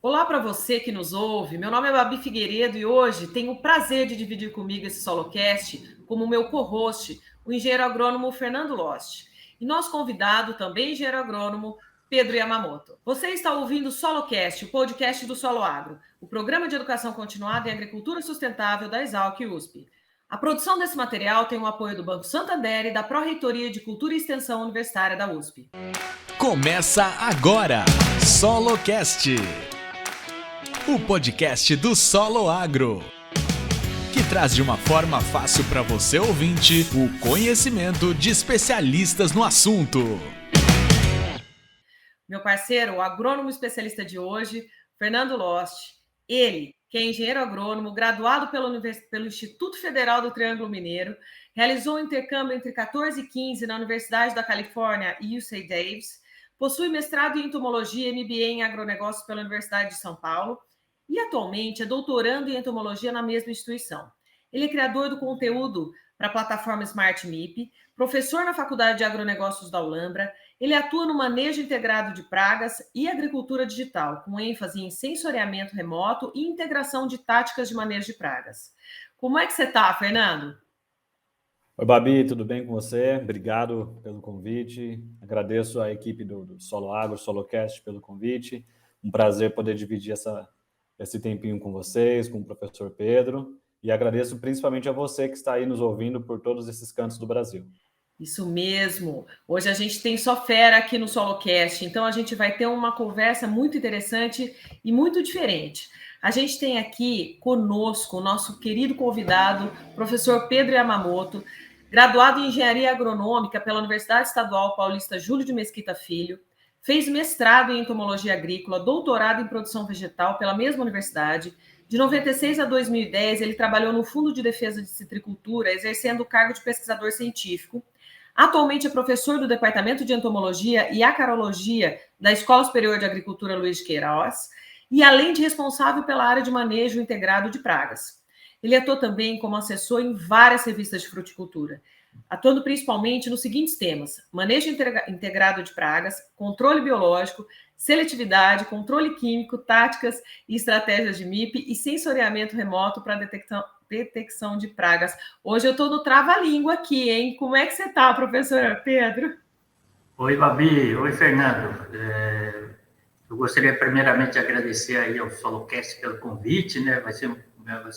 Olá para você que nos ouve, meu nome é Babi Figueiredo e hoje tenho o prazer de dividir comigo esse SoloCast como meu co-host, o engenheiro agrônomo Fernando Lost. E nosso convidado, também engenheiro agrônomo, Pedro Yamamoto. Você está ouvindo o SoloCast, o podcast do Solo Agro, o programa de educação continuada em agricultura sustentável da Exalc USP. A produção desse material tem o apoio do Banco Santander e da Pró-Reitoria de Cultura e Extensão Universitária da USP. Começa agora, SoloCast, o podcast do Solo Agro, que traz de uma forma fácil para você ouvinte o conhecimento de especialistas no assunto. Meu parceiro, o agrônomo especialista de hoje, Fernando Lost, ele, que é engenheiro agrônomo, graduado pelo Instituto Federal do Triângulo Mineiro, realizou um intercâmbio entre 14 e 15 na Universidade da Califórnia e UC Davis, possui mestrado em entomologia e MBA em agronegócios pela Universidade de São Paulo e atualmente é doutorando em entomologia na mesma instituição. Ele é criador do conteúdo para a plataforma Smart MIP, professor na Faculdade de Agronegócios da Ulambra. Ele atua no manejo integrado de pragas e agricultura digital, com ênfase em sensoriamento remoto e integração de táticas de manejo de pragas. Como é que você está, Fernando? Oi, Babi, tudo bem com você? Obrigado pelo convite. Agradeço à equipe do Solo Agro, SoloCast, pelo convite. Um prazer poder dividir esse tempinho com vocês, com o professor Pedro. E agradeço principalmente a você que está aí nos ouvindo por todos esses cantos do Brasil. Isso mesmo. Hoje a gente tem só fera aqui no SoloCast, então a gente vai ter uma conversa muito interessante e muito diferente. A gente tem aqui conosco o nosso querido convidado, professor Pedro Yamamoto, graduado em Engenharia Agronômica pela Universidade Estadual Paulista Júlio de Mesquita Filho, fez mestrado em Entomologia Agrícola, doutorado em Produção Vegetal pela mesma universidade. De 96 a 2010, ele trabalhou no Fundo de Defesa de Citricultura, exercendo o cargo de pesquisador científico. Atualmente é professor do Departamento de Entomologia e Acarologia da Escola Superior de Agricultura Luiz de Queiroz e, além de responsável pela área de manejo integrado de pragas. Ele atua também como assessor em várias revistas de fruticultura, atuando principalmente nos seguintes temas: manejo integrado de pragas, controle biológico, seletividade, controle químico, táticas e estratégias de MIP e sensoriamento remoto para detecção de pragas. Hoje eu estou no trava-língua aqui, hein? Como é que você está, professor Pedro? Oi, Babi. Oi, Fernando. Eu gostaria primeiramente de agradecer aí ao SoloCast pelo convite, né? Vai ser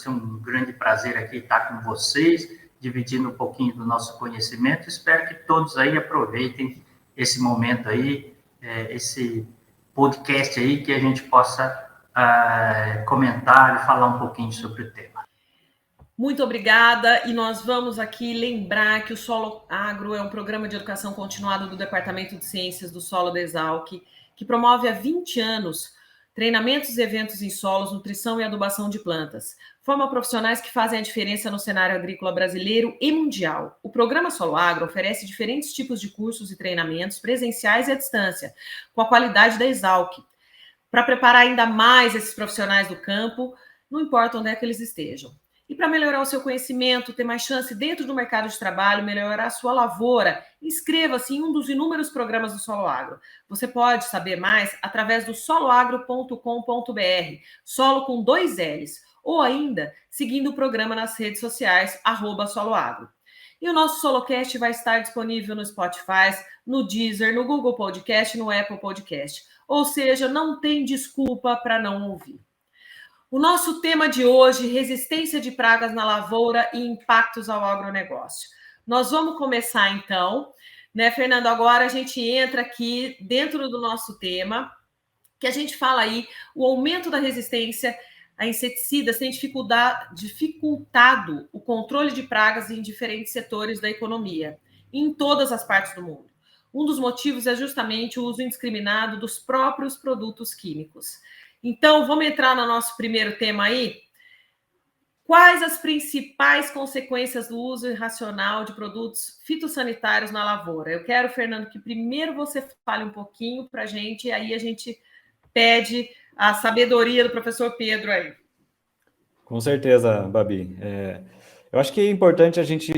um grande prazer aqui estar com vocês, dividindo um pouquinho do nosso conhecimento. Espero que todos aí aproveitem esse momento aí, esse podcast aí, que a gente possa comentar e falar um pouquinho sobre o tema. Muito obrigada, e nós vamos aqui lembrar que o Solo Agro é um programa de educação continuada do Departamento de Ciências do Solo da Exalc, que promove há 20 anos treinamentos e eventos em solos, nutrição e adubação de plantas. Forma profissionais que fazem a diferença no cenário agrícola brasileiro e mundial. O programa Solo Agro oferece diferentes tipos de cursos e treinamentos presenciais e à distância, com a qualidade da Exalc, para preparar ainda mais esses profissionais do campo, não importa onde é que eles estejam. E para melhorar o seu conhecimento, ter mais chance dentro do mercado de trabalho, melhorar a sua lavoura, inscreva-se em um dos inúmeros programas do Solo Agro. Você pode saber mais através do soloagro.com.br, solo com 2 L's, ou ainda seguindo o programa nas redes sociais, @soloagro. E o nosso SoloCast vai estar disponível no Spotify, no Deezer, no Google Podcast e no Apple Podcast. Ou seja, não tem desculpa para não ouvir. O nosso tema de hoje, resistência de pragas na lavoura e impactos ao agronegócio. Nós vamos começar então, né, Fernando? Agora a gente entra aqui dentro do nosso tema, que a gente fala aí o aumento da resistência a inseticidas tem dificultado o controle de pragas em diferentes setores da economia, em todas as partes do mundo. Um dos motivos é justamente o uso indiscriminado dos próprios produtos químicos. Então, vamos entrar no nosso primeiro tema aí? Quais as principais consequências do uso irracional de produtos fitossanitários na lavoura? Eu quero, Fernando, que primeiro você fale um pouquinho para a gente, e aí a gente pede a sabedoria do professor Pedro aí. Com certeza, Babi. Eu acho que é importante a gente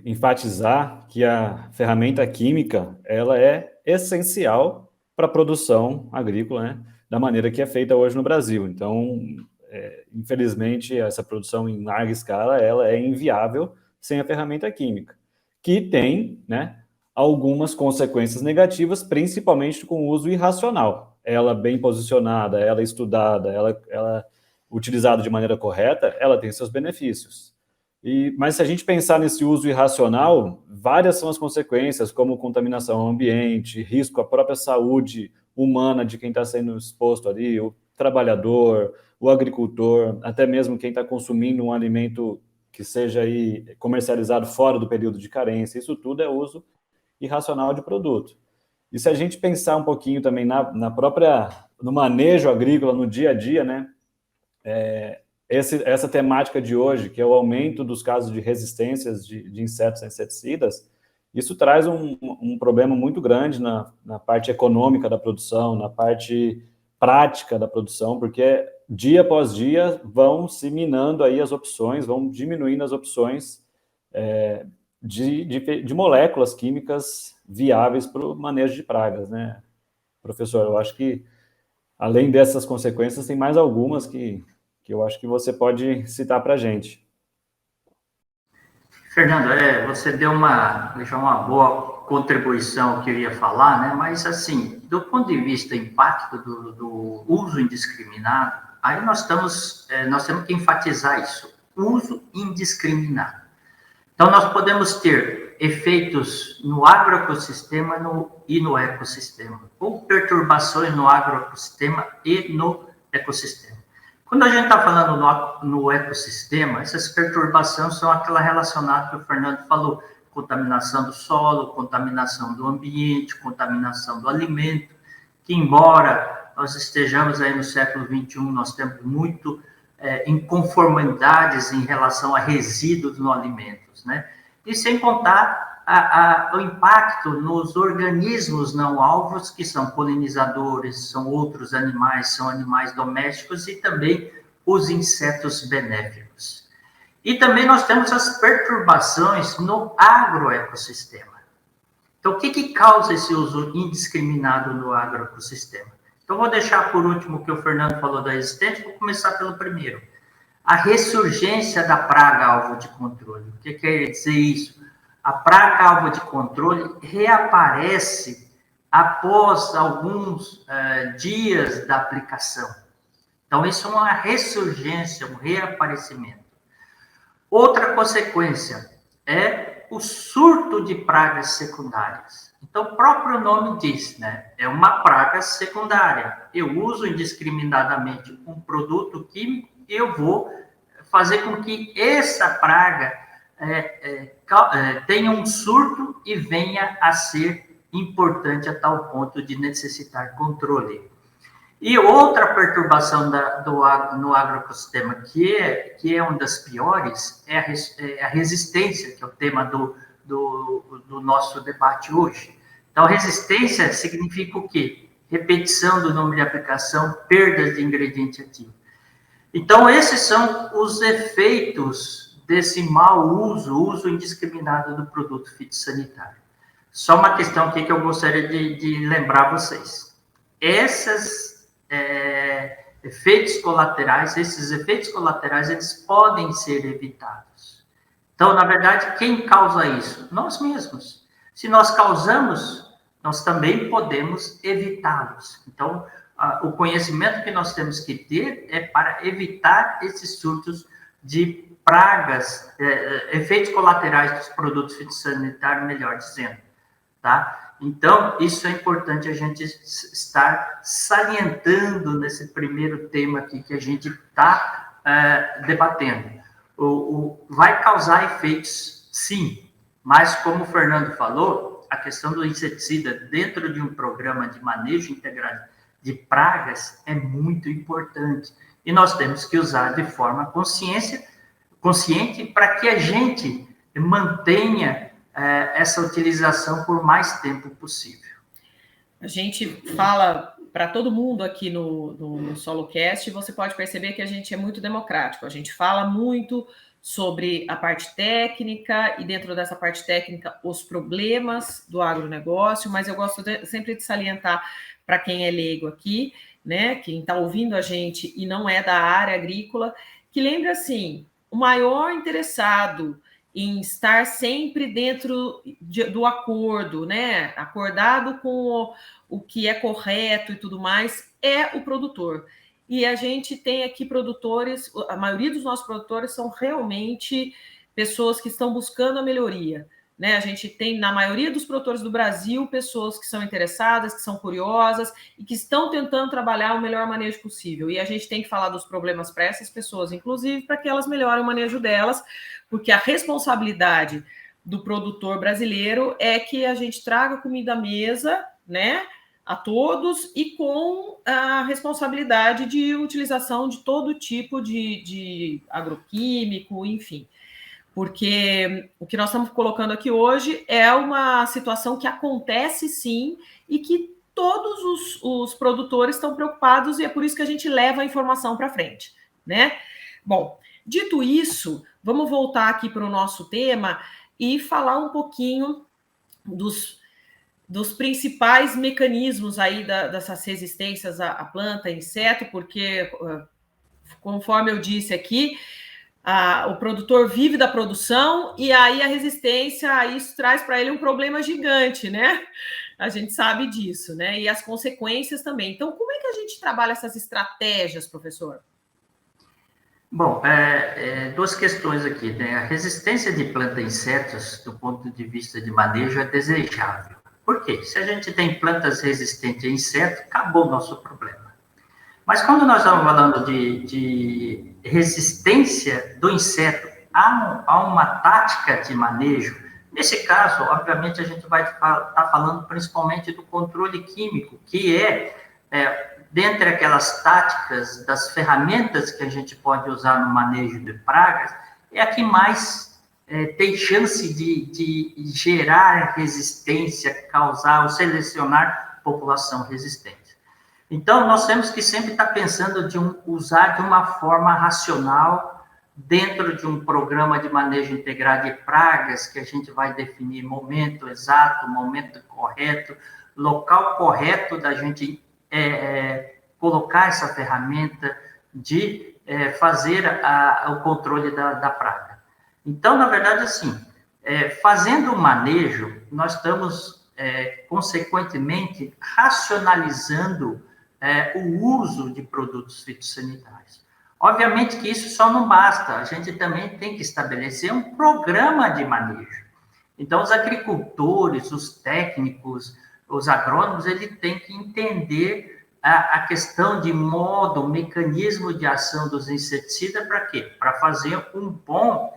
enfatizar que a ferramenta química ela é essencial para a produção agrícola, né? da maneira que é feita hoje no Brasil. Então, infelizmente, essa produção em larga escala, ela é inviável sem a ferramenta química, que tem, né, algumas consequências negativas, principalmente com o uso irracional. Ela bem posicionada, ela estudada, ela utilizada de maneira correta, ela tem seus benefícios. Mas se a gente pensar nesse uso irracional, várias são as consequências, como contaminação ao ambiente, risco à própria saúde humana de quem está sendo exposto ali, o trabalhador, o agricultor, até mesmo quem está consumindo um alimento que seja aí comercializado fora do período de carência. Isso tudo é uso irracional de produto. E se a gente pensar um pouquinho também no manejo agrícola, no dia a dia, né? Essa temática de hoje, que é o aumento dos casos de resistências de insetos a inseticidas, isso traz um problema muito grande na parte econômica da produção, na parte prática da produção, porque dia após dia vão se minando aí as opções, vão diminuindo as opções de moléculas químicas viáveis para o manejo de pragas, né, professor? Eu acho que, além dessas consequências, tem mais algumas que eu acho que você pode citar para a gente. Fernando, você deu uma boa contribuição que eu ia falar, né? Mas, assim, do ponto de vista do impacto do uso indiscriminado, aí nós temos que enfatizar isso, uso indiscriminado. Então, nós podemos ter efeitos no agroecossistema e no ecossistema, ou perturbações no agroecossistema e no ecossistema. Quando a gente está falando no ecossistema, essas perturbações são aquela relacionada que o Fernando falou, contaminação do solo, contaminação do ambiente, contaminação do alimento, que embora nós estejamos aí no século XXI, nós temos muito inconformidades em relação a resíduos no alimentos, né? E sem contar o impacto nos organismos não alvos, que são polinizadores, são outros animais, são animais domésticos e também os insetos benéficos. E também nós temos as perturbações no agroecossistema. Então, o que causa esse uso indiscriminado no agroecossistema? Então, vou deixar por último o que o Fernando falou da resistência, vou começar pelo primeiro. A ressurgência da praga alvo de controle. O que quer dizer isso? A praga alvo de controle reaparece após alguns dias da aplicação. Então, isso é uma ressurgência, um reaparecimento. Outra consequência é o surto de pragas secundárias. Então, o próprio nome diz, né? É uma praga secundária. Eu uso indiscriminadamente um produto químico e eu vou fazer com que essa praga tenha um surto e venha a ser importante a tal ponto de necessitar controle. E outra perturbação no agroecossistema, que é uma das piores, é a resistência, que é o tema do nosso debate hoje. Então, resistência significa o quê? Repetição do número de aplicação, perda de ingrediente ativo. Então, esses são os efeitos desse mau uso indiscriminado do produto fitossanitário. Só uma questão aqui que eu gostaria de lembrar vocês. Esses efeitos colaterais, eles podem ser evitados. Então, na verdade, quem causa isso? Nós mesmos. Se nós causamos, nós também podemos evitá-los. Então, o conhecimento que nós temos que ter é para evitar esses surtos de pragas, efeitos colaterais dos produtos fitossanitários, melhor dizendo, tá? Então, isso é importante a gente estar salientando nesse primeiro tema aqui que a gente está debatendo. Vai causar efeitos, sim, mas como o Fernando falou, a questão do inseticida dentro de um programa de manejo integrado de pragas é muito importante. E nós temos que usar de forma consciente para que a gente mantenha essa utilização por mais tempo possível. A gente fala para todo mundo aqui no SoloCast, você pode perceber que a gente é muito democrático. A gente fala muito sobre a parte técnica e dentro dessa parte técnica os problemas do agronegócio, mas eu gosto sempre de salientar para quem é leigo aqui, né, quem está ouvindo a gente e não é da área agrícola, que lembre assim, o maior interessado em estar sempre dentro do acordo, né, acordado com o que é correto e tudo mais, é o produtor. E a gente tem aqui produtores, a maioria dos nossos produtores são realmente pessoas que estão buscando a melhoria. Né? A gente tem, na maioria dos produtores do Brasil, pessoas que são interessadas, que são curiosas e que estão tentando trabalhar o melhor manejo possível. E a gente tem que falar dos problemas para essas pessoas, inclusive, para que elas melhorem o manejo delas, porque a responsabilidade do produtor brasileiro é que a gente traga comida à mesa, né, a todos, e com a responsabilidade de utilização de todo tipo de agroquímico, enfim. Porque o que nós estamos colocando aqui hoje é uma situação que acontece sim e que todos os produtores estão preocupados e é por isso que a gente leva a informação para frente, né? Bom, dito isso, vamos voltar aqui para o nosso tema e falar um pouquinho dos principais mecanismos aí dessas resistências à planta, inseto, porque, conforme eu disse aqui, o produtor vive da produção e aí a resistência, isso traz para ele um problema gigante, né? A gente sabe disso, né? E as consequências também. Então, como é que a gente trabalha essas estratégias, professor? Bom, duas questões aqui, né? A resistência de planta a insetos, do ponto de vista de manejo, é desejável. Por quê? Se a gente tem plantas resistentes a insetos, acabou o nosso problema. Mas quando nós estamos falando de resistência do inseto a uma tática de manejo, nesse caso, obviamente, a gente vai estar falando principalmente do controle químico, que dentre aquelas táticas, das ferramentas que a gente pode usar no manejo de pragas, é a que mais tem chance de gerar resistência, causar ou selecionar população resistente. Então, nós temos que sempre estar pensando usar de uma forma racional dentro de um programa de manejo integrado de pragas, que a gente vai definir momento exato, momento correto, local correto da gente colocar essa ferramenta de fazer o controle da praga. Então, na verdade, assim, fazendo o manejo, nós estamos, consequentemente, racionalizando o uso de produtos fitossanitários. Obviamente que isso só não basta, a gente também tem que estabelecer um programa de manejo. Então, os agricultores, os técnicos, os agrônomos, ele tem que entender a questão de modo, mecanismo de ação dos inseticidas, para quê? Para fazer um bom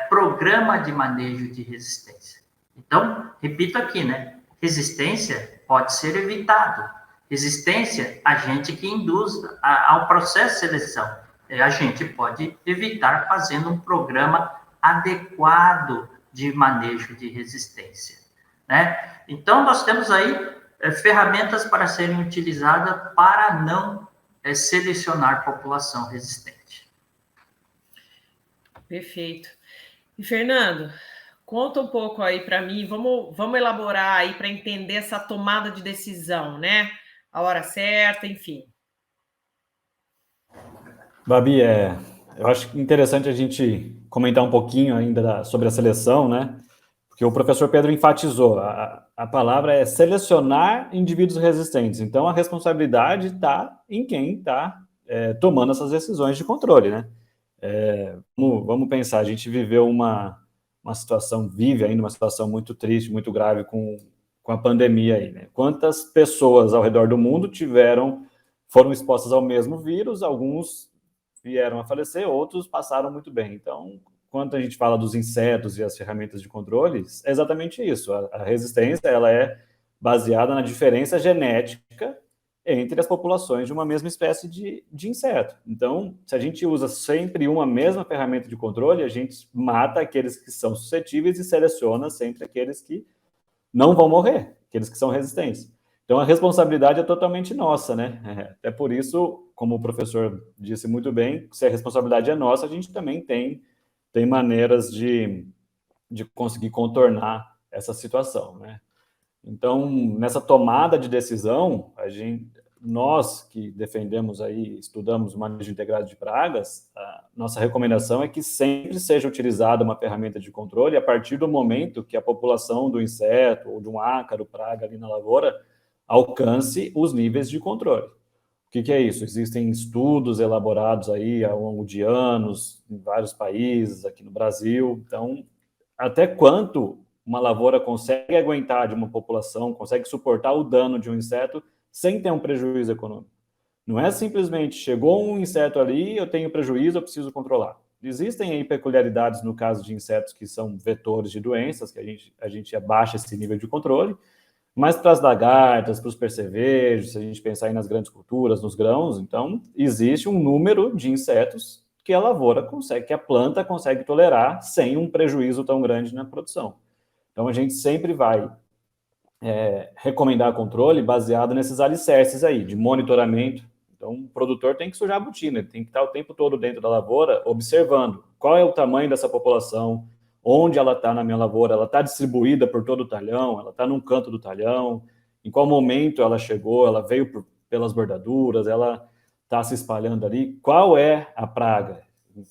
programa de manejo de resistência. Então, repito aqui, né? Resistência pode ser evitado. Resistência, a gente que induz ao processo de seleção. A gente pode evitar fazendo um programa adequado de manejo de resistência, né? Então, nós temos aí ferramentas para serem utilizadas para não selecionar população resistente. Perfeito. E, Fernando, conta um pouco aí para mim, vamos elaborar aí para entender essa tomada de decisão, né? A hora certa, enfim. Babi, eu acho interessante a gente comentar um pouquinho ainda sobre a seleção, né? Porque o professor Pedro enfatizou, a palavra é selecionar indivíduos resistentes. Então, a responsabilidade está em quem está tomando essas decisões de controle, né? Vamos pensar, a gente viveu vive ainda uma situação muito triste, muito grave com a pandemia aí, né? Quantas pessoas ao redor do mundo foram expostas ao mesmo vírus, alguns vieram a falecer, outros passaram muito bem. Então, quando a gente fala dos insetos e as ferramentas de controle, é exatamente isso. A resistência, ela é baseada na diferença genética entre as populações de uma mesma espécie de inseto. Então, se a gente usa sempre uma mesma ferramenta de controle, a gente mata aqueles que são suscetíveis e seleciona sempre aqueles que não vão morrer, aqueles que são resistentes. Então, a responsabilidade é totalmente nossa, né? Até por isso, como o professor disse muito bem, se a responsabilidade é nossa, a gente também tem maneiras de conseguir contornar essa situação, né? Então, nessa tomada de decisão, nós que defendemos aí, estudamos o manejo integrado de pragas, a nossa recomendação é que sempre seja utilizada uma ferramenta de controle a partir do momento que a população do inseto ou de um ácaro, praga ali na lavoura, alcance os níveis de controle. O que é isso? Existem estudos elaborados aí ao longo de anos, em vários países, aqui no Brasil. Então, até quanto uma lavoura consegue aguentar de uma população, consegue suportar o dano de um inseto sem ter um prejuízo econômico. Não é simplesmente, chegou um inseto ali, eu tenho prejuízo, eu preciso controlar. Existem aí peculiaridades no caso de insetos que são vetores de doenças, que a gente abaixa esse nível de controle, mas para as lagartas, para os percevejos, se a gente pensar aí nas grandes culturas, nos grãos, então existe um número de insetos que a lavoura consegue, que a planta consegue tolerar sem um prejuízo tão grande na produção. Então a gente sempre vai recomendar controle baseado nesses alicerces aí, de monitoramento. Então o produtor tem que sujar a botina, ele tem que estar o tempo todo dentro da lavoura, observando qual é o tamanho dessa população, onde ela está na minha lavoura, ela está distribuída por todo o talhão, ela está num canto do talhão, em qual momento ela chegou, ela veio pelas bordaduras, ela está se espalhando ali, qual é a praga?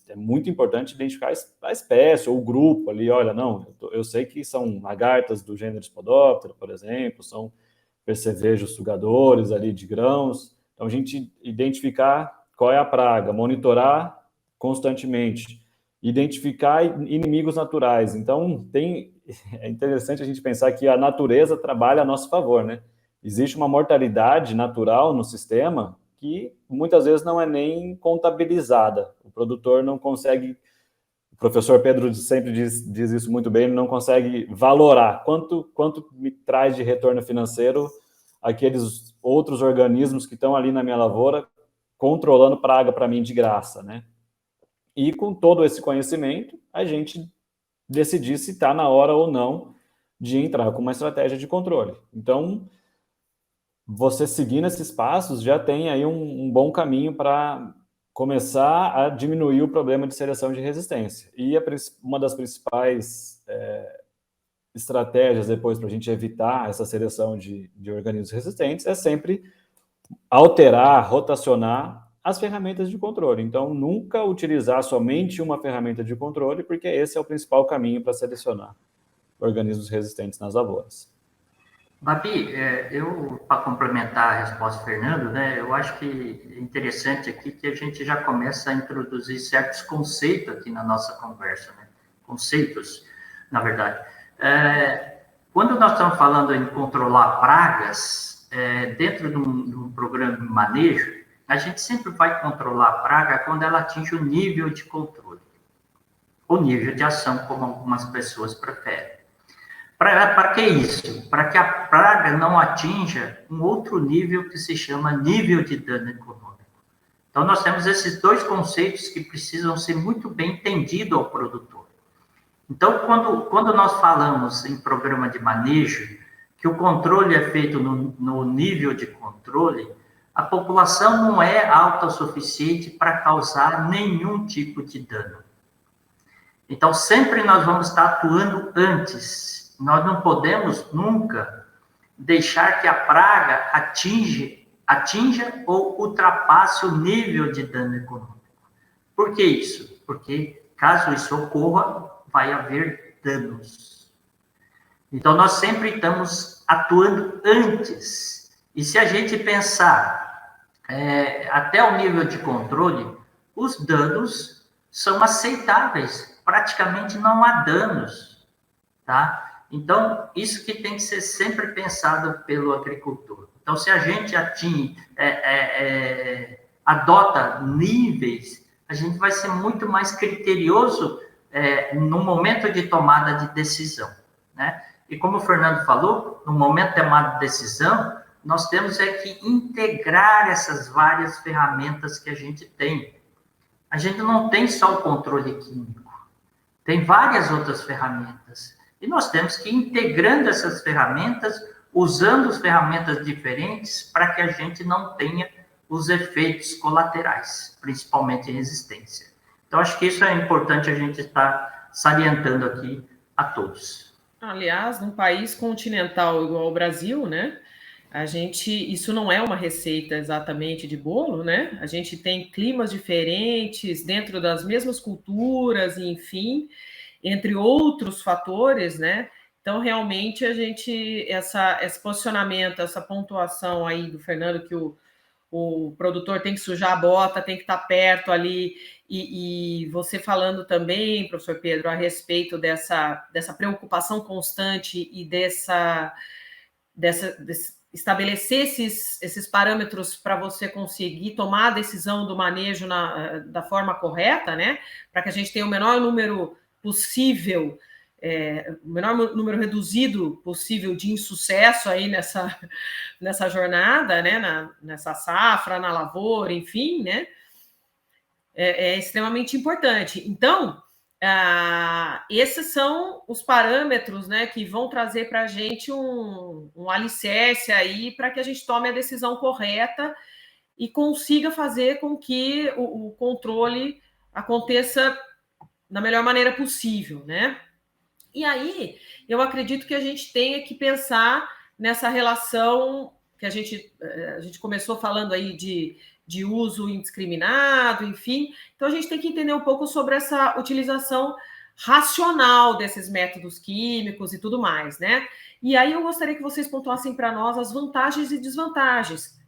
É muito importante identificar a espécie ou o grupo ali, olha, não, eu sei que são lagartas do gênero Spodoptera, por exemplo, são percevejos sugadores ali de grãos, então a gente identificar qual é a praga, monitorar constantemente, identificar inimigos naturais. Então, é interessante a gente pensar que a natureza trabalha a nosso favor, né? Existe uma mortalidade natural no sistema que muitas vezes não é nem contabilizada. O produtor não consegue, o professor Pedro sempre diz isso muito bem, ele não consegue valorar quanto me traz de retorno financeiro aqueles outros organismos que estão ali na minha lavoura controlando praga para mim de graça, né? E com todo esse conhecimento, a gente decidir se está na hora ou não de entrar com uma estratégia de controle. Então, você seguindo esses passos já tem aí um bom caminho para começar a diminuir o problema de seleção de resistência. E uma das principais estratégias depois para a gente evitar essa seleção de organismos resistentes é sempre alterar, rotacionar as ferramentas de controle. Então, nunca utilizar somente uma ferramenta de controle, porque esse é o principal caminho para selecionar organismos resistentes nas lavouras. Babi, para complementar a resposta do Fernando, né, eu acho que é interessante aqui que a gente já começa a introduzir certos conceitos aqui na nossa conversa, né? Conceitos, na verdade. Quando nós estamos falando em controlar pragas, dentro de um programa de manejo, a gente sempre vai controlar a praga quando ela atinge o nível de controle, ou nível de ação, como algumas pessoas preferem. Para que isso? Para que a praga não atinja um outro nível que se chama nível de dano econômico. Então, nós temos esses dois conceitos que precisam ser muito bem entendidos ao produtor. Então, quando nós falamos em programa de manejo, que o controle é feito no nível de controle, a população não é alta o suficiente para causar nenhum tipo de dano. Então, sempre nós vamos estar atuando antes. Nós não podemos nunca deixar que a praga atinja ou ultrapasse o nível de dano econômico. Por que isso? Porque, caso isso ocorra, vai haver danos. Então, nós sempre estamos atuando antes. E se a gente pensar até o nível de controle, os danos são aceitáveis, praticamente não há danos, tá? Então, isso que tem que ser sempre pensado pelo agricultor. Então, se a gente adota níveis, a gente vai ser muito mais criterioso no momento de tomada de decisão, né? E como o Fernando falou, no momento de tomada de decisão, nós temos que integrar essas várias ferramentas que a gente tem. A gente não tem só o controle químico, tem várias outras ferramentas. E nós temos que ir integrando essas ferramentas, usando as ferramentas diferentes para que a gente não tenha os efeitos colaterais, principalmente resistência. Então, acho que isso é importante a gente estar salientando aqui a todos. Aliás, num país continental igual ao Brasil, né? Isso não é uma receita exatamente de bolo, né? A gente tem climas diferentes dentro das mesmas culturas, enfim, entre outros fatores, né? Então, realmente, esse posicionamento, essa pontuação aí do Fernando, que o produtor tem que sujar a bota, tem que estar perto ali, e você falando também, professor Pedro, a respeito dessa preocupação constante e estabelecer esses parâmetros para você conseguir tomar a decisão do manejo da forma correta, né? Para que a gente tenha o menor número possível, o menor número reduzido possível de insucesso aí nessa jornada, né? Nessa safra, na lavoura, enfim, né? É extremamente importante. Então, esses são os parâmetros, né, que vão trazer para a gente um alicerce aí para que a gente tome a decisão correta e consiga fazer com que o controle aconteça da melhor maneira possível, né? E aí, eu acredito que a gente tenha que pensar nessa relação que a gente começou falando aí de uso indiscriminado, enfim. Então, a gente tem que entender um pouco sobre essa utilização racional desses métodos químicos e tudo mais, né? E aí eu gostaria que vocês pontuassem para nós as vantagens e desvantagens.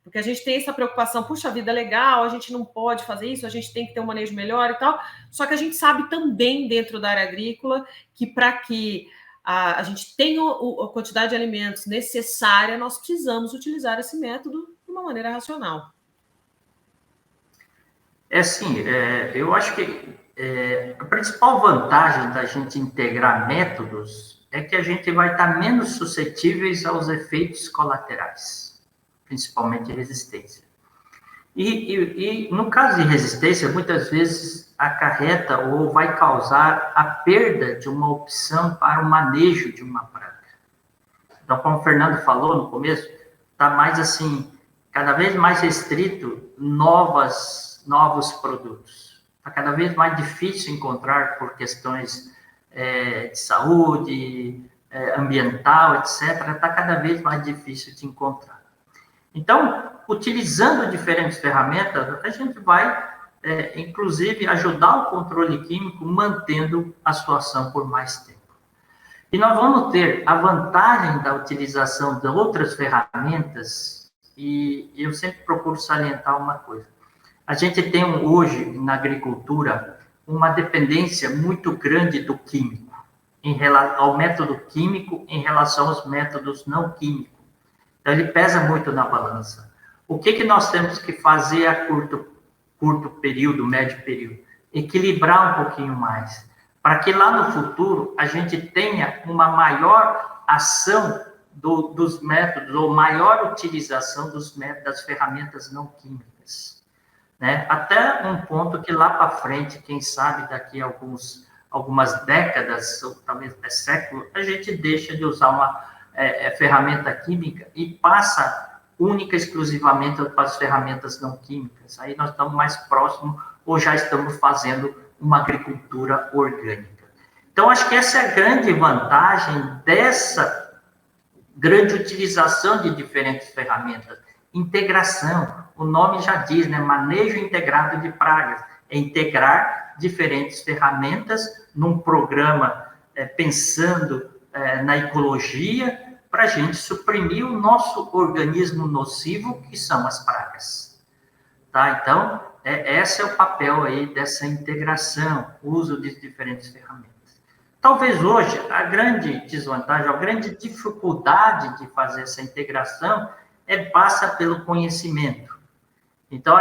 Porque a gente tem essa preocupação, puxa vida, legal, a gente não pode fazer isso, a gente tem que ter um manejo melhor e tal. Só que a gente sabe também, dentro da área agrícola, que para que a gente tenha a quantidade de alimentos necessária, nós precisamos utilizar esse método de uma maneira racional. Eu acho que a principal vantagem da gente integrar métodos é que a gente vai estar menos suscetíveis aos efeitos colaterais, principalmente resistência. E no caso de resistência, muitas vezes acarreta ou vai causar a perda de uma opção para o manejo de uma praga. Então, como o Fernando falou no começo, está mais assim, cada vez mais restrito novos produtos. Está cada vez mais difícil encontrar por questões de saúde, ambiental, etc. Está cada vez mais difícil de encontrar. Então, utilizando diferentes ferramentas, a gente vai, inclusive, ajudar o controle químico mantendo a sua ação por mais tempo. E nós vamos ter a vantagem da utilização de outras ferramentas, e eu sempre procuro salientar uma coisa. A gente tem hoje, na agricultura, uma dependência muito grande do químico, ao método químico em relação aos métodos não químicos. Então, ele pesa muito na balança. O que nós temos que fazer a curto período, médio período? Equilibrar um pouquinho mais, para que lá no futuro a gente tenha uma maior ação dos métodos, ou maior utilização das ferramentas não químicas. Né? Até um ponto que lá para frente, quem sabe daqui a algumas décadas, ou talvez até séculos, a gente deixa de usar uma ferramenta química e passa única e exclusivamente para as ferramentas não químicas. Aí nós estamos mais próximos ou já estamos fazendo uma agricultura orgânica. Então, acho que essa é a grande vantagem dessa grande utilização de diferentes ferramentas. Integração, o nome já diz, né? Manejo integrado de pragas. É integrar diferentes ferramentas num programa pensando na ecologia, para a gente suprimir o nosso organismo nocivo, que são as pragas. Tá? Então, esse é o papel aí dessa integração, uso de diferentes ferramentas. Talvez hoje a grande desvantagem, a grande dificuldade de fazer essa integração passa pelo conhecimento. Então,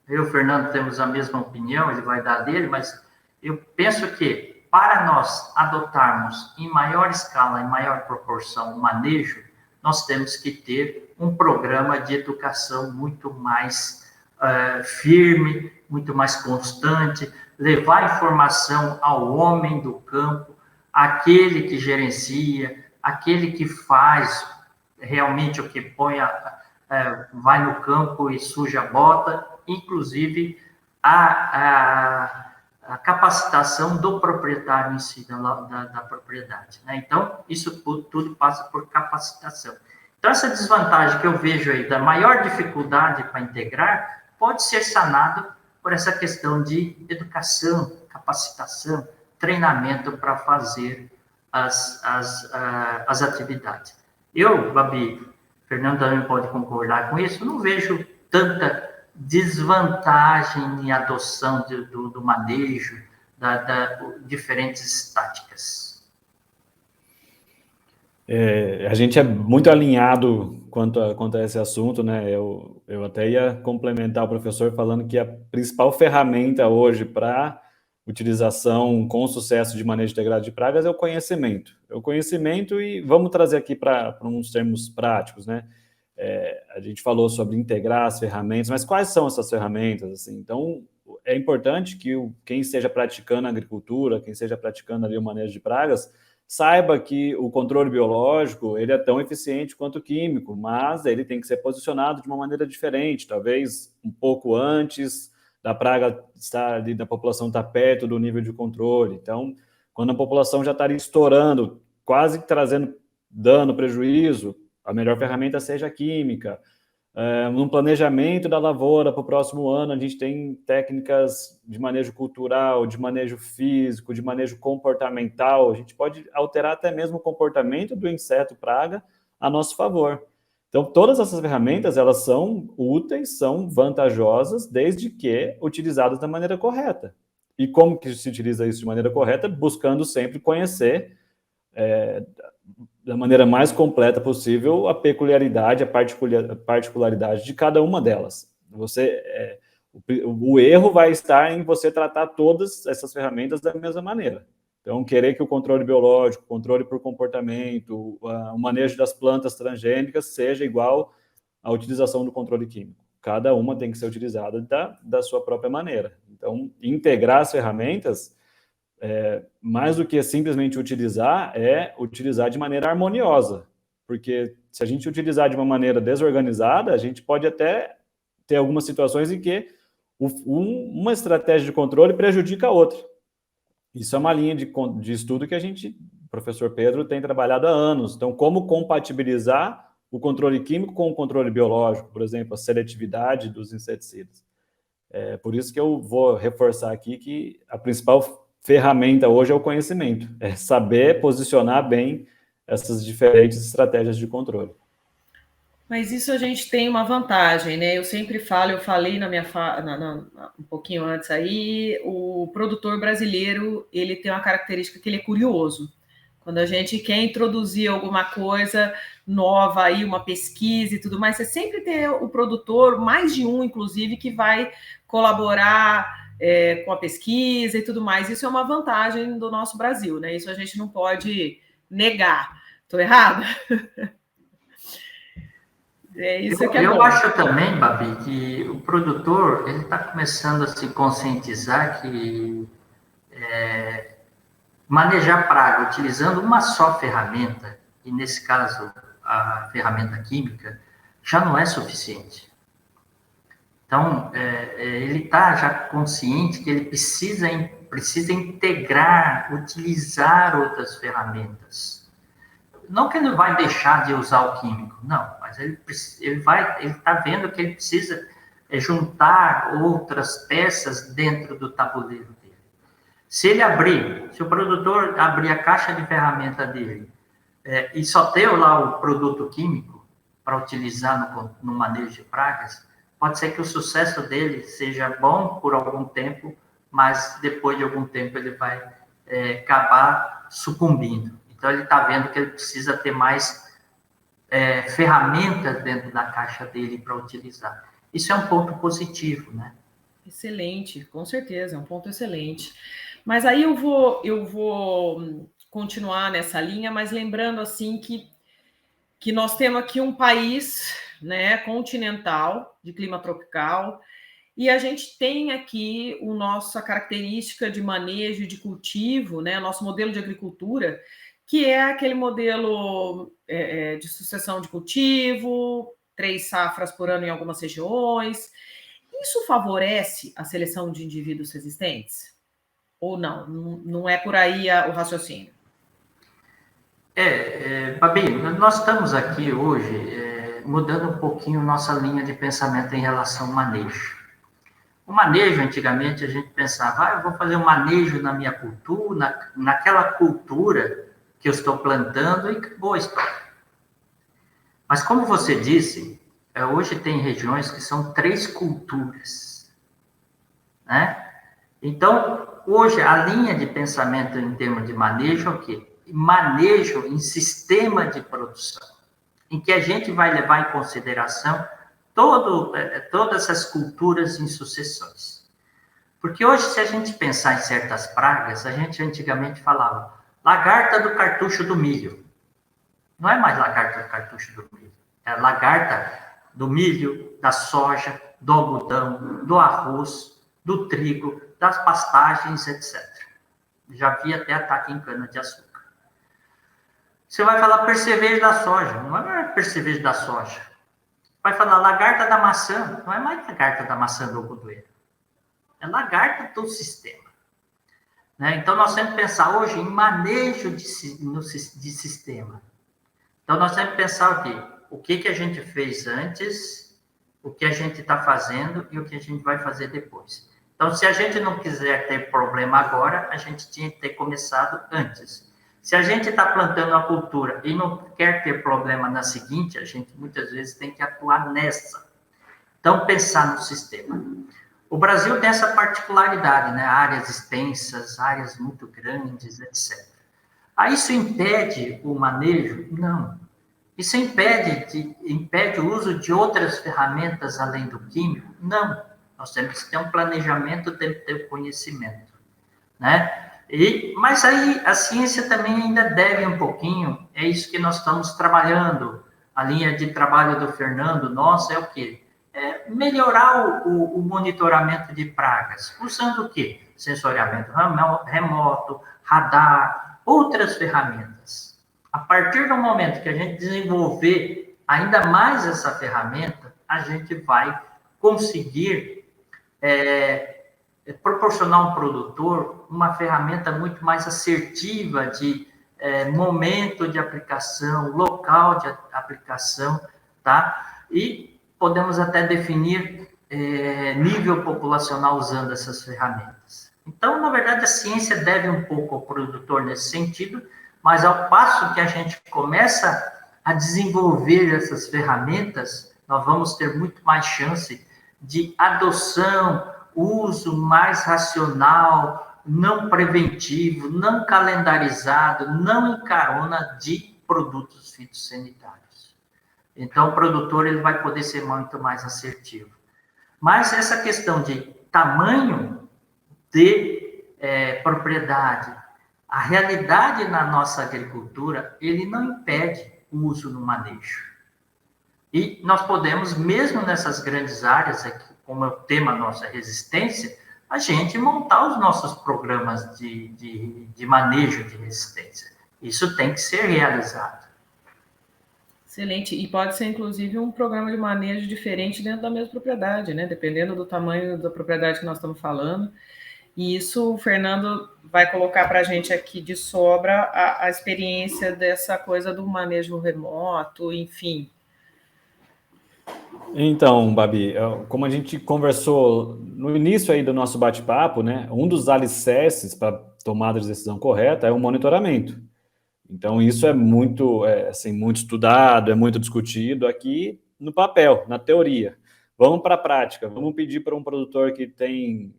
eu e o Fernando temos a mesma opinião, ele vai dar dele, mas eu penso que para nós adotarmos em maior escala, em maior proporção, o manejo, nós temos que ter um programa de educação muito mais firme, muito mais constante, levar informação ao homem do campo, aquele que gerencia, aquele que faz realmente o que vai no campo e suja a bota, inclusive a capacitação do proprietário em si, da propriedade. Né? Então, isso tudo passa por capacitação. Então, essa desvantagem que eu vejo aí, da maior dificuldade para integrar, pode ser sanado por essa questão de educação, capacitação, treinamento para fazer as atividades. Eu, Babi, Fernando também pode concordar com isso, não vejo tanta desvantagem em adoção do manejo, diferentes táticas. A gente é muito alinhado quanto a esse assunto, né? Eu até ia complementar o professor falando que a principal ferramenta hoje para utilização com sucesso de manejo integrado de pragas é o conhecimento. É o conhecimento e vamos trazer aqui para uns termos práticos, né? A gente falou sobre integrar as ferramentas, mas quais são essas ferramentas? Assim? Então, é importante que quem esteja praticando agricultura, quem esteja praticando ali o manejo de pragas, saiba que o controle biológico ele é tão eficiente quanto o químico, mas ele tem que ser posicionado de uma maneira diferente, talvez um pouco antes da praga estar ali, da população estar perto do nível de controle. Então, quando a população já está estourando, quase trazendo dano, prejuízo, a melhor ferramenta seja a química. No planejamento da lavoura para o próximo ano, a gente tem técnicas de manejo cultural, de manejo físico, de manejo comportamental. A gente pode alterar até mesmo o comportamento do inseto praga a nosso favor. Então, todas essas ferramentas, elas são úteis, são vantajosas, desde que utilizadas da maneira correta. E como que se utiliza isso de maneira correta? Buscando sempre conhecer da maneira mais completa possível a peculiaridade, a particularidade de cada uma delas. O erro vai estar em você tratar todas essas ferramentas da mesma maneira. Então, querer que o controle biológico, o controle por comportamento, o manejo das plantas transgênicas seja igual à utilização do controle químico. Cada uma tem que ser utilizada da sua própria maneira. Então, integrar as ferramentas, mais do que simplesmente utilizar, é utilizar de maneira harmoniosa. Porque se a gente utilizar de uma maneira desorganizada, a gente pode até ter algumas situações em que uma estratégia de controle prejudica a outra. Isso é uma linha de estudo que o professor Pedro, tem trabalhado há anos. Então, como compatibilizar o controle químico com o controle biológico, por exemplo, a seletividade dos inseticidas. Por isso que eu vou reforçar aqui que a principal ferramenta hoje é o conhecimento, é saber posicionar bem essas diferentes estratégias de controle. Mas isso a gente tem uma vantagem, né? Eu sempre falo, eu falei um pouquinho antes aí, o produtor brasileiro, ele tem uma característica que ele é curioso. Quando a gente quer introduzir alguma coisa nova aí, uma pesquisa e tudo mais, você sempre tem o produtor, mais de um, inclusive, que vai colaborar com a pesquisa e tudo mais. Isso é uma vantagem do nosso Brasil, né? Isso a gente não pode negar. Estou errada? Eu acho também, Babi, que o produtor ele está começando a se conscientizar que manejar praga utilizando uma só ferramenta, e nesse caso a ferramenta química, já não é suficiente. Então, ele está já consciente que ele precisa integrar, utilizar outras ferramentas. Não que ele vai deixar de usar o químico, não, mas ele está vendo que ele precisa juntar outras peças dentro do tabuleiro dele. Se o produtor abrir a caixa de ferramenta dele e só ter lá o produto químico para utilizar no manejo de pragas, pode ser que o sucesso dele seja bom por algum tempo, mas depois de algum tempo ele vai acabar sucumbindo. Então, ele está vendo que ele precisa ter mais ferramentas dentro da caixa dele para utilizar. Isso é um ponto positivo, né? Excelente, com certeza, é um ponto excelente. Mas aí eu vou continuar nessa linha, mas lembrando assim que nós temos aqui um país, né, continental, de clima tropical, e a gente tem aqui a nossa característica de manejo de cultivo, né, nosso modelo de agricultura, que é aquele modelo de sucessão de cultivo, 3 safras por ano em algumas regiões. Isso favorece a seleção de indivíduos resistentes? Ou não? Não é por aí o raciocínio? Babi, nós estamos aqui hoje mudando um pouquinho nossa linha de pensamento em relação ao manejo. O manejo, antigamente, a gente pensava, eu vou fazer um manejo na minha cultura, naquela cultura que eu estou plantando e boa história. Mas como você disse, hoje tem regiões que são 3 culturas, né? Então, hoje, a linha de pensamento em termos de manejo é o quê? Manejo em sistema de produção, em que a gente vai levar em consideração todas essas culturas em sucessões. Porque hoje, se a gente pensar em certas pragas, a gente antigamente falava lagarta do cartucho do milho. Não é mais lagarta do cartucho do milho, é lagarta do milho, da soja, do algodão, do arroz, do trigo, das pastagens, etc. Já vi até ataque em cana-de-açúcar. Você vai falar percevejo da soja, não é percevejo da soja. Vai falar lagarta da maçã, não é mais lagarta da maçã do algodoeiro. É lagarta do sistema. Né? Então, nós temos que pensar hoje em manejo de sistema. Então, nós temos que pensar o que a gente fez antes, o que a gente está fazendo e o que a gente vai fazer depois. Então, se a gente não quiser ter problema agora, a gente tinha que ter começado antes. Se a gente está plantando a cultura e não quer ter problema na seguinte, a gente muitas vezes tem que atuar nessa. Então, pensar no sistema. O Brasil tem essa particularidade, né? Áreas extensas, áreas muito grandes, etc. Aí isso impede o manejo? Não. Isso impede o uso de outras ferramentas além do químico? Não. Nós temos que ter um planejamento, temos que ter conhecimento, né? Mas aí a ciência também ainda deve um pouquinho, é isso que nós estamos trabalhando. A linha de trabalho do Fernando, nossa, é o quê? É melhorar o monitoramento de pragas, usando o quê? Sensoriamento remoto, radar, outras ferramentas. A partir do momento que a gente desenvolver ainda mais essa ferramenta, a gente vai conseguir proporcionar ao produtor uma ferramenta muito mais assertiva de momento de aplicação, local de aplicação, tá? E podemos até definir nível populacional usando essas ferramentas. Então, na verdade, a ciência deve um pouco ao produtor nesse sentido, mas ao passo que a gente começa a desenvolver essas ferramentas, nós vamos ter muito mais chance de adoção, uso mais racional, não preventivo, não calendarizado, não em carona de produtos fitossanitários. Então, o produtor ele vai poder ser muito mais assertivo. Mas essa questão de tamanho de propriedade, a realidade na nossa agricultura, ele não impede o uso no manejo. E nós podemos, mesmo nessas grandes áreas, aqui, como é o tema nossa resistência, a gente montar os nossos programas de manejo de resistência. Isso tem que ser realizado. Excelente. E pode ser, inclusive, um programa de manejo diferente dentro da mesma propriedade, né? Dependendo do tamanho da propriedade que nós estamos falando. E isso o Fernando vai colocar para a gente aqui de sobra a experiência dessa coisa do manejo remoto, enfim. Então, Babi, como a gente conversou no início aí do nosso bate-papo, né, um dos alicerces para tomada de decisão correta é o monitoramento. Então, isso é muito, assim, muito estudado, é muito discutido aqui no papel, na teoria. Vamos para a prática, vamos pedir para um produtor que tem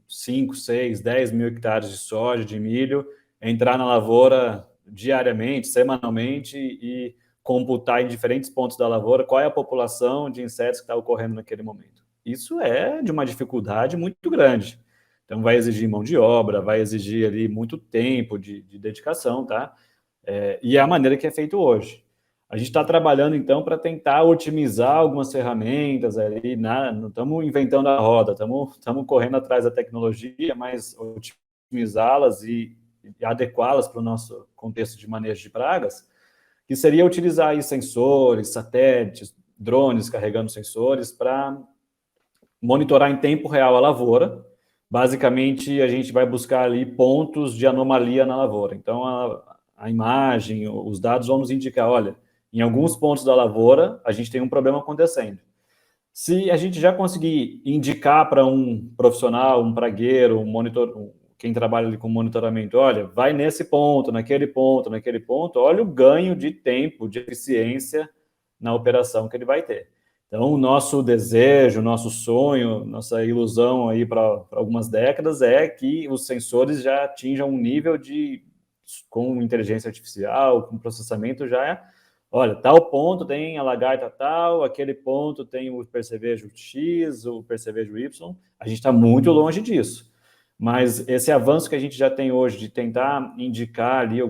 5, 6, 10 mil hectares de soja, de milho, entrar na lavoura diariamente, semanalmente e computar em diferentes pontos da lavoura qual é a população de insetos que está ocorrendo naquele momento. Isso é de uma dificuldade muito grande. Então, vai exigir mão de obra, vai exigir ali muito tempo de dedicação, tá? E é a maneira que é feito hoje. A gente está trabalhando, então, para tentar otimizar algumas ferramentas ali, não estamos inventando a roda, estamos correndo atrás da tecnologia, mas otimizá-las e adequá-las para o nosso contexto de manejo de pragas, que seria utilizar aí sensores, satélites, drones carregando sensores para monitorar em tempo real a lavoura. Basicamente, a gente vai buscar ali pontos de anomalia na lavoura. Então, a imagem, os dados vão nos indicar, olha, em alguns pontos da lavoura, a gente tem um problema acontecendo. Se a gente já conseguir indicar para um profissional, um pragueiro, um monitor, quem trabalha ali com monitoramento, olha, vai nesse ponto, naquele ponto, olha o ganho de tempo, de eficiência na operação que ele vai ter. Então, o nosso desejo, nosso sonho, nossa ilusão aí para algumas décadas é que os sensores já atinjam um nível com inteligência artificial, com processamento olha, tal ponto tem a lagarta tal, aquele ponto tem o percevejo X, o percevejo Y. A gente está muito longe disso. Mas esse avanço que a gente já tem hoje de tentar indicar ali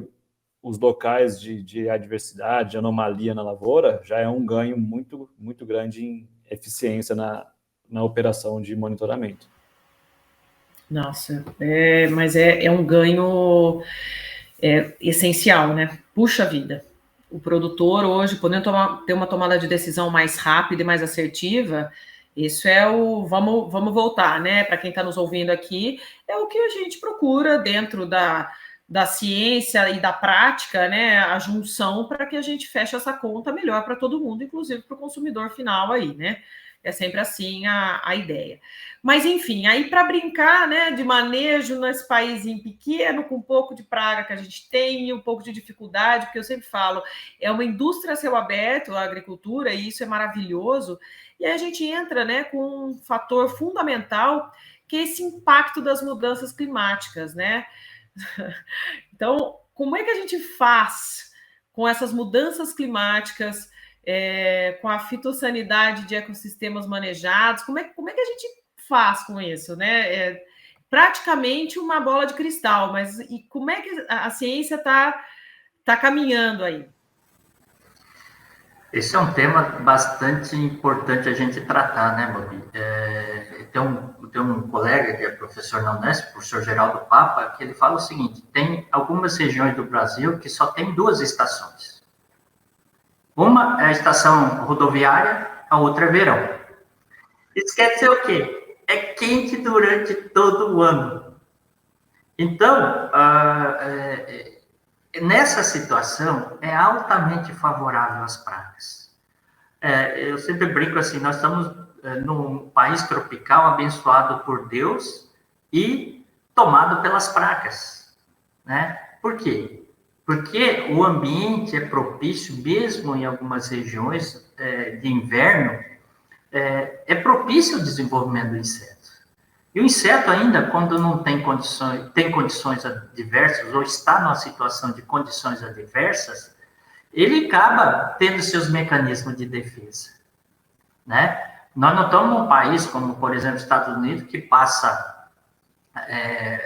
os locais de adversidade, de anomalia na lavoura, já é um ganho muito, muito grande em eficiência na operação de monitoramento. Nossa, mas é um ganho essencial, né? Puxa vida. O produtor hoje, podendo ter uma tomada de decisão mais rápida e mais assertiva, isso é vamos voltar, né? Para quem está nos ouvindo aqui, é o que a gente procura dentro da ciência e da prática, né? A junção para que a gente feche essa conta melhor para todo mundo, inclusive para o consumidor final aí, né? É sempre assim a ideia. Mas, enfim, aí para brincar, né, de manejo nesse paísinho pequeno, com um pouco de praga que a gente tem, um pouco de dificuldade, porque eu sempre falo, é uma indústria a céu aberto, a agricultura, e isso é maravilhoso. E aí a gente entra, né, com um fator fundamental, que é esse impacto das mudanças climáticas, né? Então, como é que a gente faz com essas mudanças climáticas, com a fitossanidade de ecossistemas manejados? Como é que a gente faz com isso, né? Praticamente uma bola de cristal, mas e como é que a ciência tá caminhando aí? Esse é um tema bastante importante a gente tratar, né, Bobi? Tem um colega que é professor na Unesp, o professor Geraldo Papa, que ele fala o seguinte: tem algumas regiões do Brasil que só tem 2 estações. Uma é a estação rodoviária, a outra é verão. Isso quer dizer o quê? É quente durante todo o ano. Então, nessa situação, é altamente favorável às pragas. Eu sempre brinco assim, nós estamos num país tropical abençoado por Deus e tomado pelas pragas, né? Por quê? Porque o ambiente é propício, mesmo em algumas regiões de inverno, é propício ao desenvolvimento do inseto. E o inseto ainda, quando não tem condições adversas, ou está numa situação de condições adversas, ele acaba tendo seus mecanismos de defesa, né? Nós não estamos num país como, por exemplo, os Estados Unidos, que passa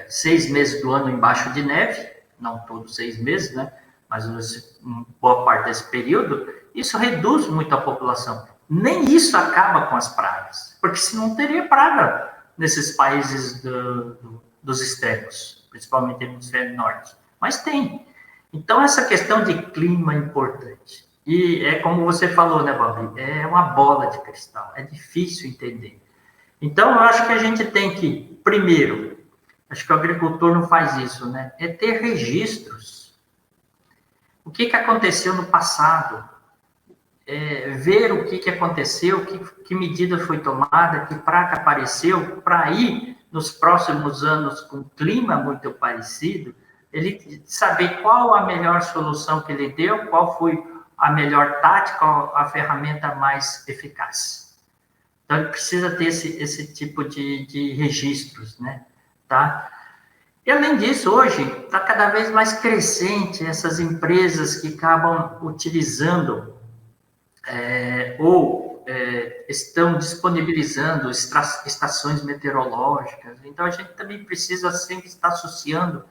6 meses do ano embaixo de neve, não todos 6 meses, né? Mas boa parte desse período, isso reduz muito a população. Nem isso acaba com as pragas, porque senão teria praga nesses países dos extremos, principalmente no hemisfério norte. Mas tem. Então, essa questão de clima é importante. E é como você falou, né, Babi? É uma bola de cristal. É difícil entender. Então, eu acho que a gente tem que, primeiro, acho que o agricultor não faz isso, né? É ter registros. O que aconteceu no passado? Ver o que aconteceu, que medida foi tomada, que praga apareceu, para ir nos próximos anos com clima muito parecido, ele saber qual a melhor solução que ele deu, qual foi a melhor tática, a ferramenta mais eficaz. Então, ele precisa ter esse tipo de registros, né? Tá? E, além disso, hoje está cada vez mais crescente essas empresas que acabam utilizando estão disponibilizando estações meteorológicas. Então, a gente também precisa sempre estar associando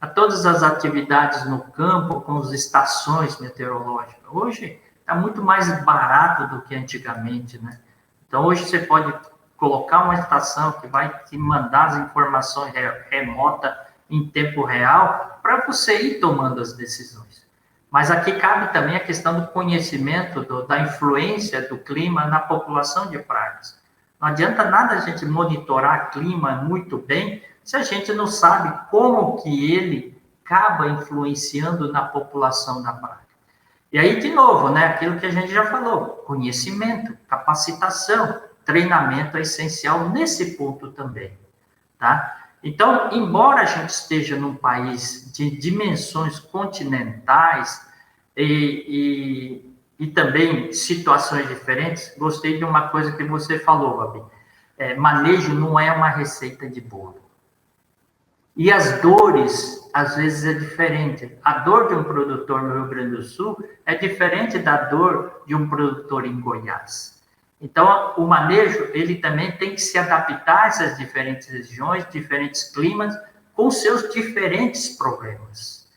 a todas as atividades no campo com as estações meteorológicas. Hoje está muito mais barato do que antigamente, né? Então, hoje você pode colocar uma estação que vai te mandar as informações remotas em tempo real para você ir tomando as decisões. Mas aqui cabe também a questão do conhecimento da influência do clima na população de pragas. Não adianta nada a gente monitorar clima muito bem se a gente não sabe como que ele acaba influenciando na população da praga. E aí, de novo, né, aquilo que a gente já falou, conhecimento, capacitação, treinamento é essencial nesse ponto também, tá? Então, embora a gente esteja num país de dimensões continentais e também situações diferentes, gostei de uma coisa que você falou, Babi. Manejo não é uma receita de bolo. E as dores, às vezes, é diferente. A dor de um produtor no Rio Grande do Sul é diferente da dor de um produtor em Goiás. Então, o manejo, ele também tem que se adaptar a essas diferentes regiões, diferentes climas, com seus diferentes problemas.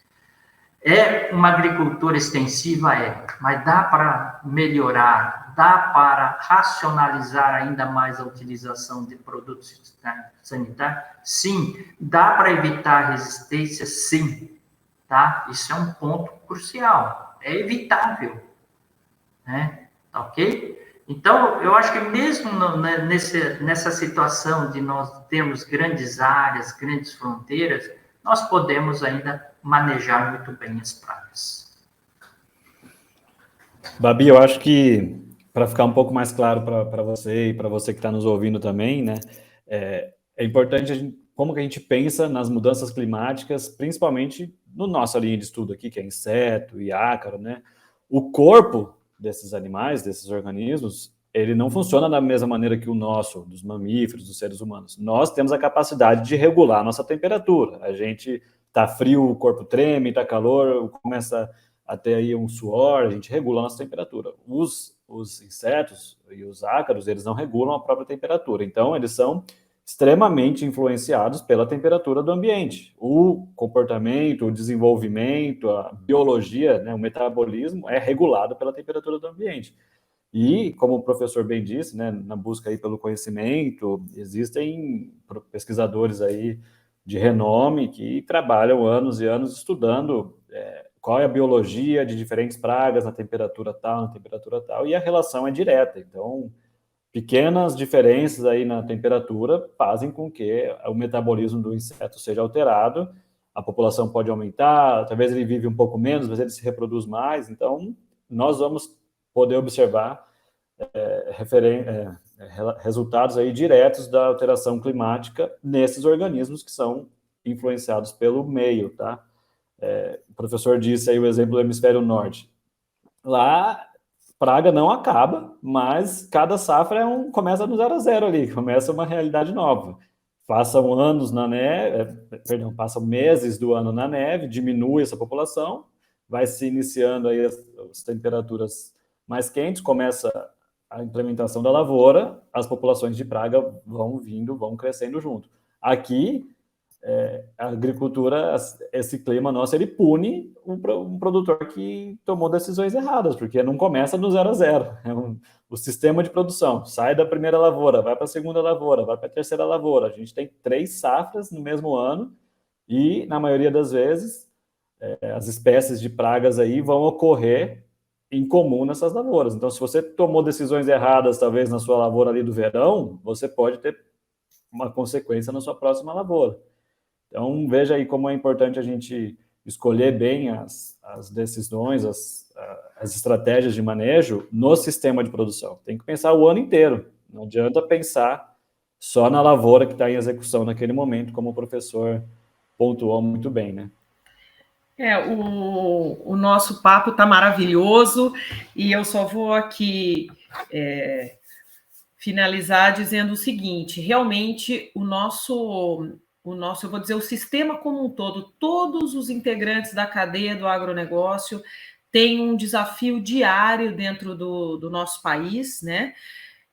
É uma agricultura extensiva? Mas dá para melhorar, dá para racionalizar ainda mais a utilização de produtos sanitários? Sim. Dá para evitar resistência? Sim. Tá? Isso é um ponto crucial. É evitável. Né? Tá ok? Então, eu acho que mesmo nessa situação de nós termos grandes áreas, grandes fronteiras, nós podemos ainda manejar muito bem as pragas. Babi, eu acho que, para ficar um pouco mais claro para você e para você que está nos ouvindo também, né, é importante como que a gente pensa nas mudanças climáticas, principalmente no nossa linha de estudo aqui, que é inseto e ácaro, né? O corpo desses animais, desses organismos, ele não funciona da mesma maneira que o nosso, dos mamíferos, dos seres humanos. Nós temos a capacidade de regular a nossa temperatura. A gente tá frio, o corpo treme, tá calor, começa a ter aí um suor, a gente regula a nossa temperatura. Os insetos e os ácaros, eles não regulam a própria temperatura. Então, eles são extremamente influenciados pela temperatura do ambiente. O comportamento, o desenvolvimento, a biologia, né, o metabolismo é regulado pela temperatura do ambiente. E, como o professor bem disse, né, na busca aí pelo conhecimento, existem pesquisadores aí de renome que trabalham anos e anos estudando qual é a biologia de diferentes pragas na temperatura tal, e a relação é direta. Então, pequenas diferenças aí na temperatura fazem com que o metabolismo do inseto seja alterado, a população pode aumentar, talvez ele vive um pouco menos, mas ele se reproduz mais. Então, nós vamos poder observar resultados aí diretos da alteração climática nesses organismos que são influenciados pelo meio, tá? O professor disse aí o exemplo do hemisfério norte. Lá, praga não acaba, mas cada safra começa no 0 a 0 ali, começa uma realidade nova. Passam anos na neve, passam meses do ano na neve, diminui essa população, vai se iniciando aí as temperaturas mais quentes, começa a implementação da lavoura, as populações de praga vão crescendo junto. Aqui, a agricultura, esse clima nosso, ele pune um produtor que tomou decisões erradas, porque não começa no 0 a 0. O sistema de produção sai da primeira lavoura, vai para a segunda lavoura, vai para a terceira lavoura. A gente tem 3 safras no mesmo ano e, na maioria das vezes, as espécies de pragas aí vão ocorrer em comum nessas lavouras. Então, se você tomou decisões erradas, talvez na sua lavoura ali do verão, você pode ter uma consequência na sua próxima lavoura. Então, veja aí como é importante a gente escolher bem as decisões, as estratégias de manejo no sistema de produção. Tem que pensar o ano inteiro. Não adianta pensar só na lavoura que está em execução naquele momento, como o professor pontuou muito bem, né? O nosso papo está maravilhoso e eu só vou aqui finalizar dizendo o seguinte: realmente o nosso, eu vou dizer, o sistema como um todo, todos os integrantes da cadeia do agronegócio têm um desafio diário dentro do nosso país, né?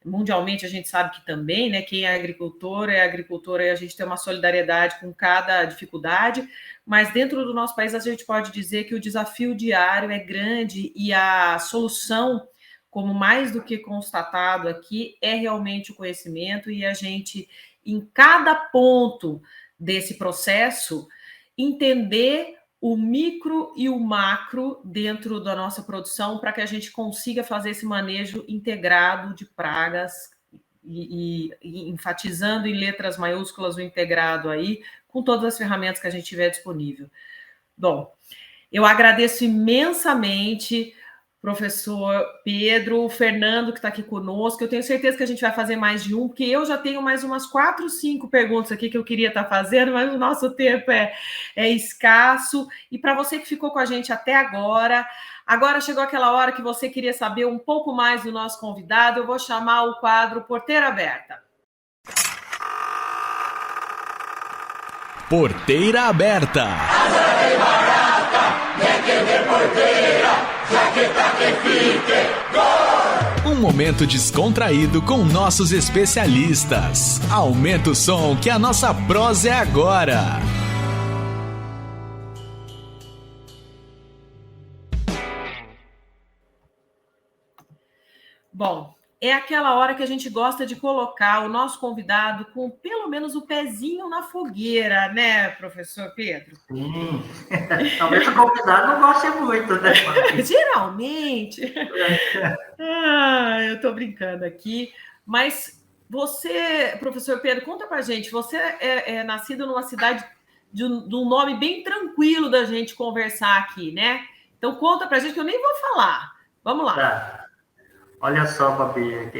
Mundialmente a gente sabe que também, né? Quem é agricultor e a gente tem uma solidariedade com cada dificuldade, mas dentro do nosso país a gente pode dizer que o desafio diário é grande e a solução, como mais do que constatado aqui, é realmente o conhecimento e a gente, em cada ponto desse processo, entender o micro e o macro dentro da nossa produção para que a gente consiga fazer esse manejo integrado de pragas e enfatizando em letras maiúsculas o integrado aí, com todas as ferramentas que a gente tiver disponível. Bom, eu agradeço imensamente, professor Pedro, o Fernando, que está aqui conosco. Eu tenho certeza que a gente vai fazer mais de um, porque eu já tenho mais umas 4, 5 perguntas aqui que eu queria estar fazendo, mas o nosso tempo é escasso. E para você que ficou com a gente até agora chegou aquela hora que você queria saber um pouco mais do nosso convidado. Eu vou chamar o quadro Porteira Aberta. Porteira Aberta. Um momento descontraído com nossos especialistas. Aumenta o som que a nossa prosa é agora. Bom, é aquela hora que a gente gosta de colocar o nosso convidado com pelo menos o pezinho na fogueira, né, professor Pedro? Sim, talvez o convidado não goste muito, né? Geralmente. Eu estou brincando aqui, mas você, professor Pedro, conta pra gente, você é nascido numa cidade de um nome bem tranquilo da gente conversar aqui, né? Então conta pra gente que eu nem vou falar. Vamos lá. Tá. Olha só, Babi,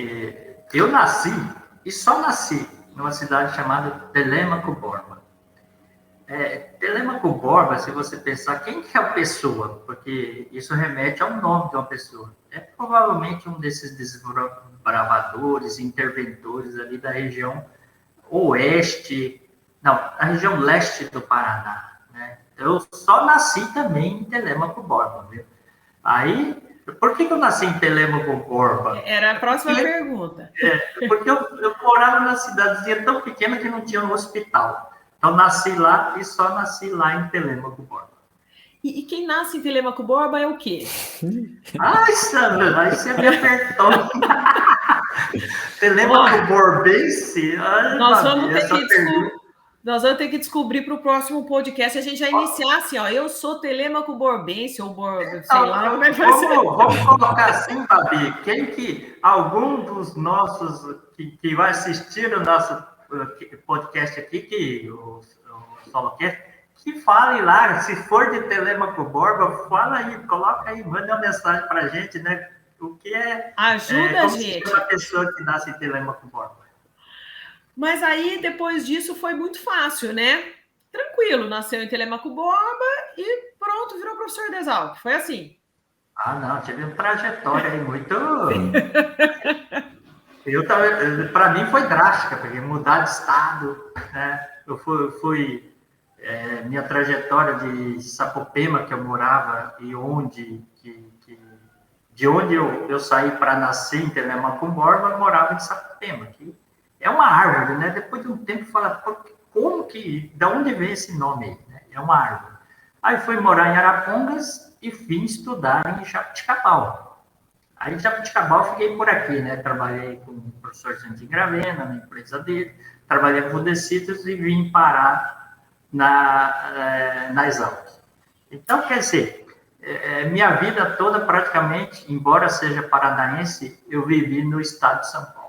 eu nasci, e só nasci, numa cidade chamada Telêmaco Borba. Telêmaco Borba, se você pensar, quem que é a pessoa? Porque isso remete ao nome de uma pessoa. É provavelmente um desses desbravadores, interventores ali da região da região leste do Paraná, né? Eu só nasci também em Telêmaco Borba, viu? Aí, por que eu nasci em Telêmaco Borba? Era a próxima pergunta. Porque eu morava numa cidadezinha tão pequena que não tinha um hospital. Então, nasci lá e só nasci lá em Telêmaco Borba. E quem nasce em Telêmaco Borba é o quê? Ai, Sandra, aí você me apertou. Telêmaco Borbense? Nós vamos ter que descobrir para o próximo podcast. A gente já iniciar assim, ó. Eu sou Telêmaco Borbense, ou sei lá como é que vai ser. Vamos colocar assim, Babi. Algum dos nossos que vai assistir o nosso podcast aqui, o SoloCast, que fale lá, se for de Telêmaco Borba, fala aí, coloca aí, manda uma mensagem para a gente, né? O que ajuda a gente. Como a pessoa que nasce em Telêmaco Borba. Mas aí, depois disso, foi muito fácil, né? Tranquilo, nasceu em Telêmaco Borba e pronto, virou professor de Exalc. Foi assim. Não, tive uma trajetória aí muito... Para mim foi drástica, porque mudar de estado, né? Eu fui minha trajetória de Sapopema, que eu morava, e de onde eu saí para nascer em Telêmaco Borba, eu morava em Sapopema, que é uma árvore, né? Depois de um tempo, fala, da onde vem esse nome aí? Né? É uma árvore. Aí fui morar em Arapongas e vim estudar em Jabuticabal. Aí, em Jabuticabal, fiquei por aqui, né? Trabalhei com o professor Santi Gravena, na empresa dele, trabalhei com o Decitos e vim parar na Exalc. Então, quer dizer, minha vida toda, praticamente, embora seja paranaense, eu vivi no estado de São Paulo.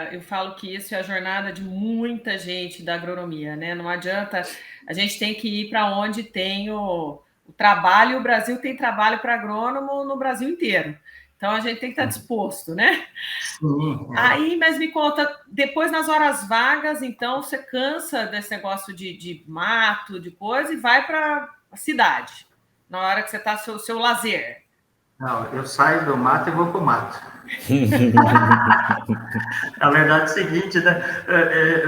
Eu falo que isso é a jornada de muita gente da agronomia, né? Não adianta, a gente tem que ir para onde tem o trabalho, e o Brasil tem trabalho para agrônomo no Brasil inteiro. Então, a gente tem que estar disposto, né? Sim. Aí, mas me conta, depois nas horas vagas, então, você cansa desse negócio de mato, de coisa, e vai para a cidade, na hora que você está no seu lazer. Não, eu saio do mato e vou para o mato. Na verdade é o seguinte, né?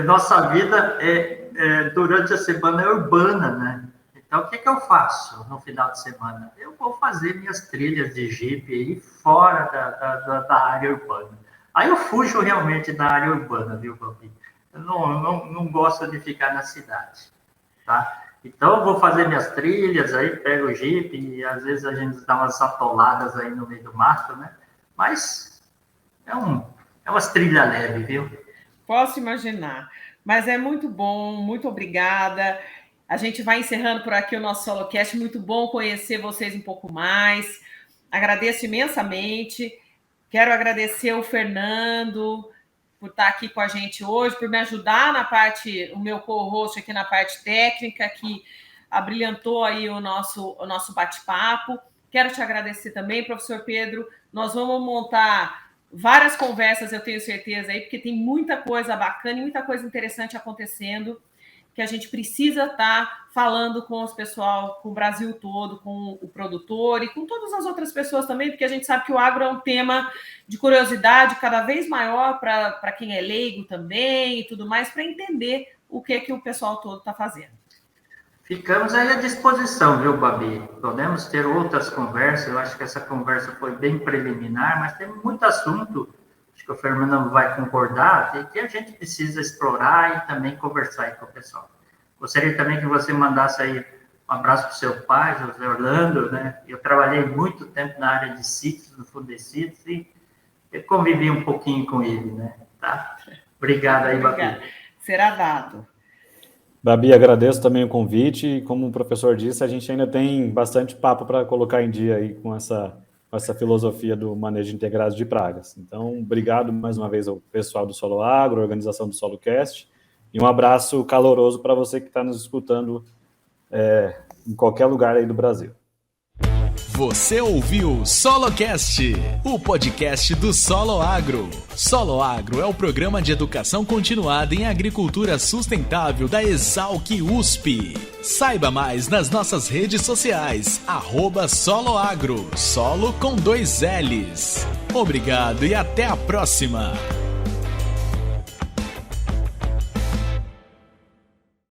Nossa vida durante a semana é urbana, né? Então, o que eu faço no final de semana? Eu vou fazer minhas trilhas de jipe aí fora da área urbana. Aí eu fujo realmente da área urbana, viu, Babi? Eu não gosto de ficar na cidade, tá? Então, eu vou fazer minhas trilhas aí, pego o jipe e às vezes a gente dá umas atoladas aí no meio do mato, né? Mas é umas trilhas leves, viu? Posso imaginar. Mas é muito bom, muito obrigada. A gente vai encerrando por aqui o nosso SoloCast. Muito bom conhecer vocês um pouco mais. Agradeço imensamente. Quero agradecer o Fernando por estar aqui com a gente hoje, por me ajudar o meu co-host aqui na parte técnica, que abrilhantou aí o nosso bate-papo. Quero te agradecer também, professor Pedro. Nós vamos montar várias conversas, eu tenho certeza, aí, porque tem muita coisa bacana e muita coisa interessante acontecendo, que a gente precisa estar falando com os pessoal, com o Brasil todo, com o produtor e com todas as outras pessoas também, porque a gente sabe que o agro é um tema de curiosidade cada vez maior para quem é leigo também e tudo mais, para entender o que o pessoal todo está fazendo. Ficamos aí à disposição, viu, Babi? Podemos ter outras conversas, eu acho que essa conversa foi bem preliminar, mas tem muito assunto, acho que o Fernando vai concordar, que a gente precisa explorar e também conversar aí com o pessoal. Gostaria também que você mandasse aí um abraço para o seu pai, José Orlando, né? Eu trabalhei muito tempo na área de sítios, no Fundecitos, e eu convivi um pouquinho com ele, né? Tá? Obrigado aí, Babi. Será dado. Babi, agradeço também o convite e, como o professor disse, a gente ainda tem bastante papo para colocar em dia aí com essa filosofia do manejo integrado de pragas. Então, obrigado mais uma vez ao pessoal do Solo Agro, organização do SoloCast, e um abraço caloroso para você que está nos escutando em qualquer lugar aí do Brasil. Você ouviu SoloCast, o podcast do Solo Agro. Solo Agro é o programa de educação continuada em agricultura sustentável da Exalc USP. Saiba mais nas nossas redes sociais, @soloagro, solo com 2 Ls. Obrigado e até a próxima!